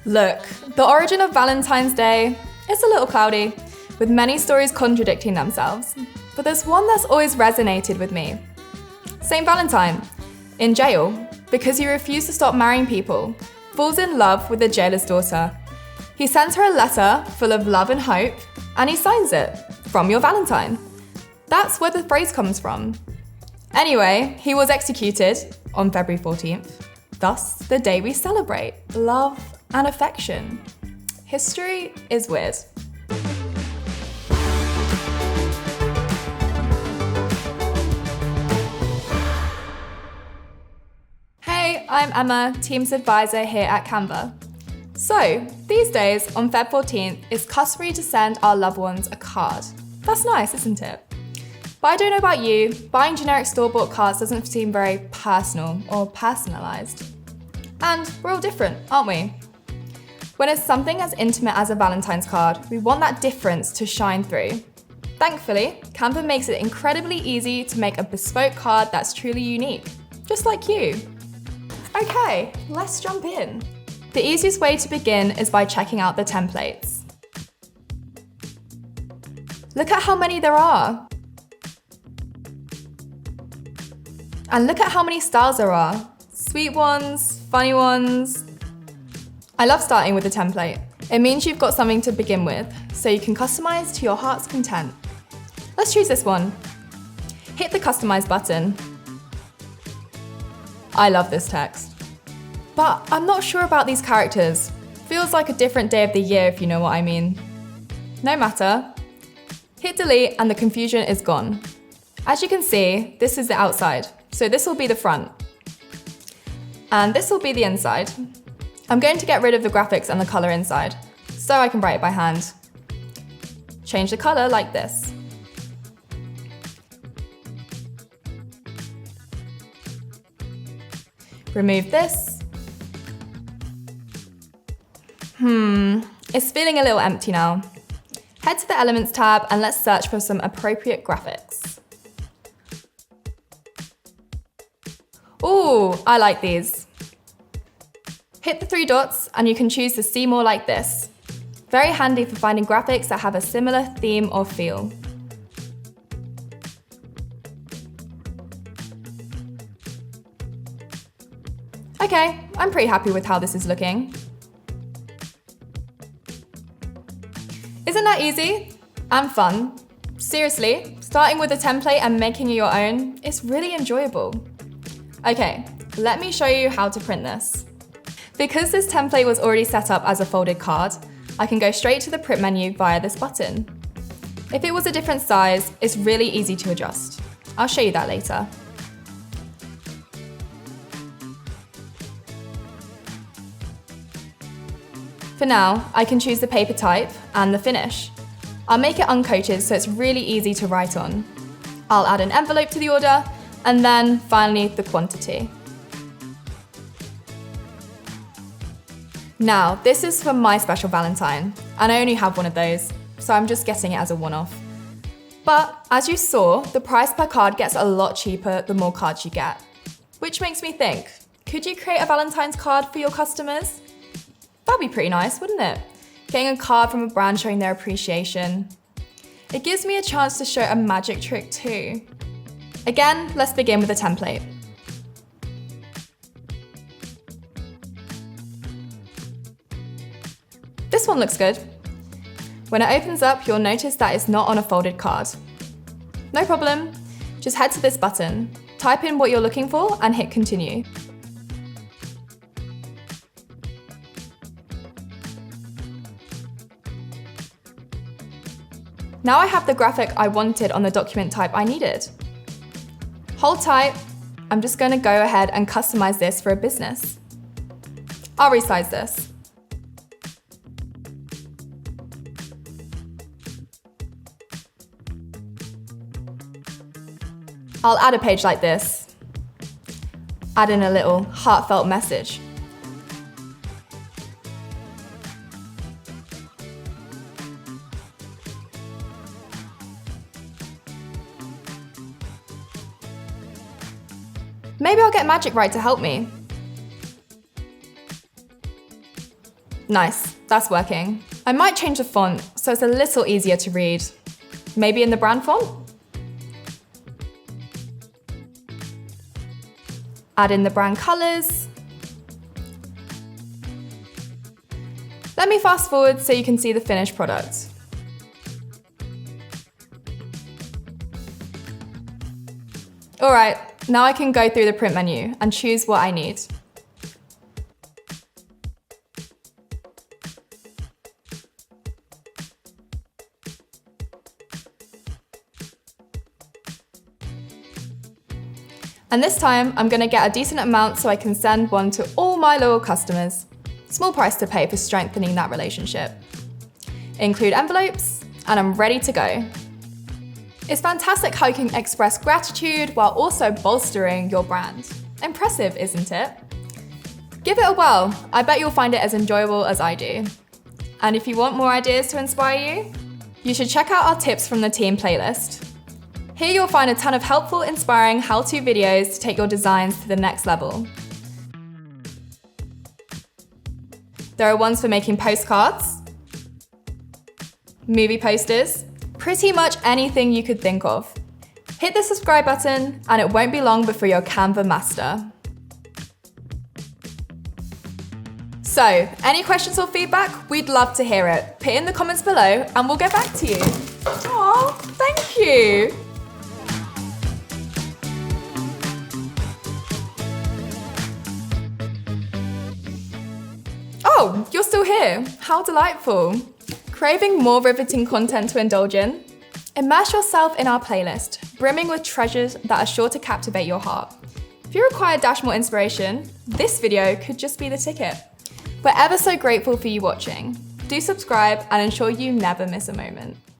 Look, the origin of Valentine's Day is a little cloudy, with many stories contradicting themselves. But there's one that's always resonated with me. Saint Valentine, in jail, because he refused to stop marrying people, falls in love with the jailer's daughter. He sends her a letter full of love and hope, and he signs it, "From your Valentine." That's where the phrase comes from. Anyway, he was executed on February 14th, thus the day we celebrate love and affection. History is weird. Hey, I'm Emma, Teams Advisor here at Canva. So, these days, on Feb 14th, it's customary to send our loved ones a card. That's nice, isn't it? But I don't know about you, buying generic store-bought cards doesn't seem very personal or personalised. And we're all different, aren't we? When it's something as intimate as a Valentine's card, we want that difference to shine through. Thankfully, Canva makes it incredibly easy to make a bespoke card that's truly unique, just like you. Okay, let's jump in. The easiest way to begin is by checking out the templates. Look at how many there are. And look at how many styles there are. Sweet ones, funny ones. I love starting with a template. It means you've got something to begin with, so you can customize to your heart's content. Let's choose this one. Hit the customize button. I love this text. But I'm not sure about these characters. Feels like a different day of the year, if you know what I mean. No matter. Hit delete and the confusion is gone. As you can see, this is the outside, so this will be the front. And this will be the inside. I'm going to get rid of the graphics and the color inside, so I can write it by hand. Change the color like this. Remove this. It's feeling a little empty now. Head to the Elements tab and let's search for some appropriate graphics. Ooh, I like these. Hit the 3 dots and you can choose to see more like this. Very handy for finding graphics that have a similar theme or feel. Okay, I'm pretty happy with how this is looking. Isn't that easy? And fun. Seriously, starting with a template and making it your own is really enjoyable. Okay, let me show you how to print this. Because this template was already set up as a folded card, I can go straight to the print menu via this button. If it was a different size, it's really easy to adjust. I'll show you that later. For now, I can choose the paper type and the finish. I'll make it uncoated so it's really easy to write on. I'll add an envelope to the order, and then finally the quantity. Now, this is for my special Valentine, and I only have one of those, so I'm just getting it as a one-off. But as you saw, the price per card gets a lot cheaper the more cards you get. Which makes me think, could you create a Valentine's card for your customers? That'd be pretty nice, wouldn't it? Getting a card from a brand showing their appreciation. It gives me a chance to show a magic trick too. Again, let's begin with a template. This one looks good. When it opens up, you'll notice that it's not on a folded card. No problem, just head to this button, type in what you're looking for and hit continue. Now I have the graphic I wanted on the document type I needed. Hold tight, I'm just going to go ahead and customize this for a business. I'll resize this. I'll add a page like this. Add in a little heartfelt message. Maybe I'll get Magic Right to help me. Nice, that's working. I might change the font so it's a little easier to read. Maybe in the brand font? Add in the brand colors. Let me fast forward so you can see the finished product. All right, now I can go through the print menu and choose what I need. And this time, I'm gonna get a decent amount so I can send one to all my loyal customers. Small price to pay for strengthening that relationship. Include envelopes, and I'm ready to go. It's fantastic how you can express gratitude while also bolstering your brand. Impressive, isn't it? Give it a whirl. I bet you'll find it as enjoyable as I do. And if you want more ideas to inspire you, you should check out our tips from the team playlist. Here you'll find a ton of helpful, inspiring how-to videos to take your designs to the next level. There are ones for making postcards, movie posters, pretty much anything you could think of. Hit the subscribe button and it won't be long before you're Canva master. So, any questions or feedback? We'd love to hear it. Put it in the comments below and we'll get back to you. Aw, thank you. Oh, you're still here. How delightful. Craving more riveting content to indulge in? Immerse yourself in our playlist, brimming with treasures that are sure to captivate your heart. If you require dash more inspiration, this video could just be the ticket. We're ever so grateful for you watching. Do subscribe and ensure you never miss a moment.